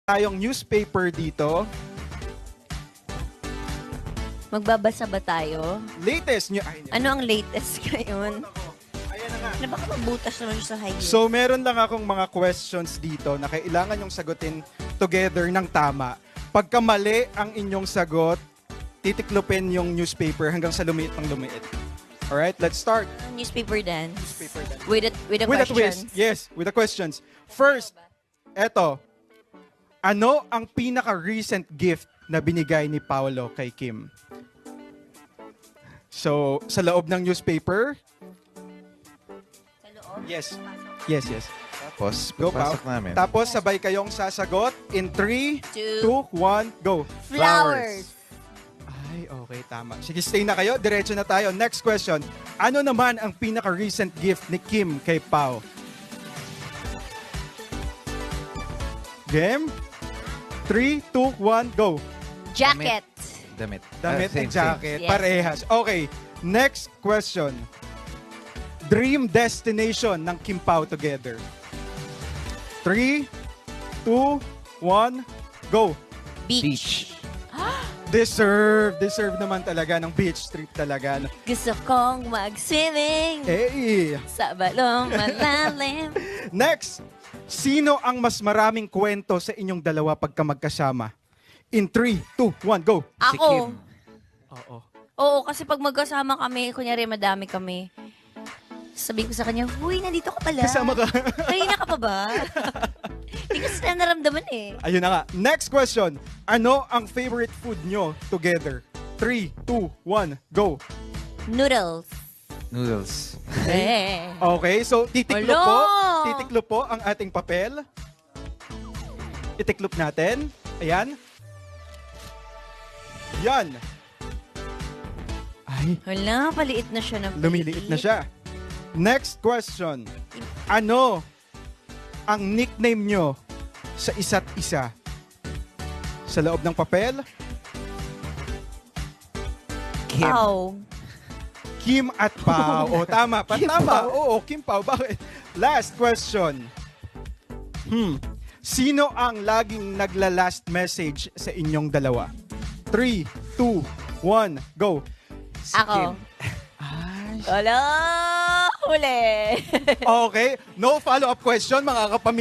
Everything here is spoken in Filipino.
tayong newspaper dito. Magbabasa ba tayo? Latest new... Ay, Ano ang latest ngayon? ayan na nga. Na baka mabutas naman siya sa high heel. So, meron lang akong mga questions dito na kailangan yung sagutin together ng tama. Pagka mali ang inyong sagot, titiklopin yung newspaper hanggang sa lumiit ng lumiit. Alright, let's start. Newspaper dance. Newspaper dance. With the With a questions. twist. Yes, with the questions. First, eto. Ano ang pinaka-recent gift na binigay ni Paolo kay Kim? So, sa loob ng newspaper. Sa loob? Yes. Tapos, Go, Pao. pasok namin. Tapos, sabay kayong sasagot. In 3, 2, 2, 1, go. flowers. Ay, okay, tama. Sige, stay na kayo. Diretso na tayo. Next question. Ano naman ang pinaka-recent gift ni Kim kay Pao? Game? 3, 2, 1, go. Jacket. Damit. Damit Same, and jacket. Yes. Parehas. Okay. Next question. Dream destination ng Kim Pao together. 3, 2, 1, go. Beach. Deserve naman talaga ng beach trip talaga. Gusto kong mag-swimming Hey! sa balong malalim. Next, sino ang mas maraming kwento sa inyong dalawa pagka magkasama? In 3, 2, 1, go. Si Kim. Ako. Oo. Oo, kasi pag magkasama kami, kunyari madami kami, sabihin ko sa kanya, huy, nandito ka pala. Kasama ka. Kanina ka pa ba? Hindi ko sila naramdaman eh. Ayun na nga. Next question. Ano ang favorite food nyo together? 3, 2, 1, go. Noodles. Noodles. Eh. Okay, so titiklo Hello! po. Titiklo po ang ating papel. Itiklop natin. Ayan. Yan. Ay, Wala, paliit na siya ng lumiliit na siya. Next question. Ano ang nickname nyo sa isa't isa? Sa loob ng papel, Kim. Pao. Kim at Pao. O, tama. Kim Tama. Pao. Oo, Kim Pao. Bakit? Last question. Sino ang laging nagla-last message sa inyong dalawa? 3, 2, 1, go. Si Ako. Kim. Wala, huli. Okay. No follow-up question, mga kapamilya.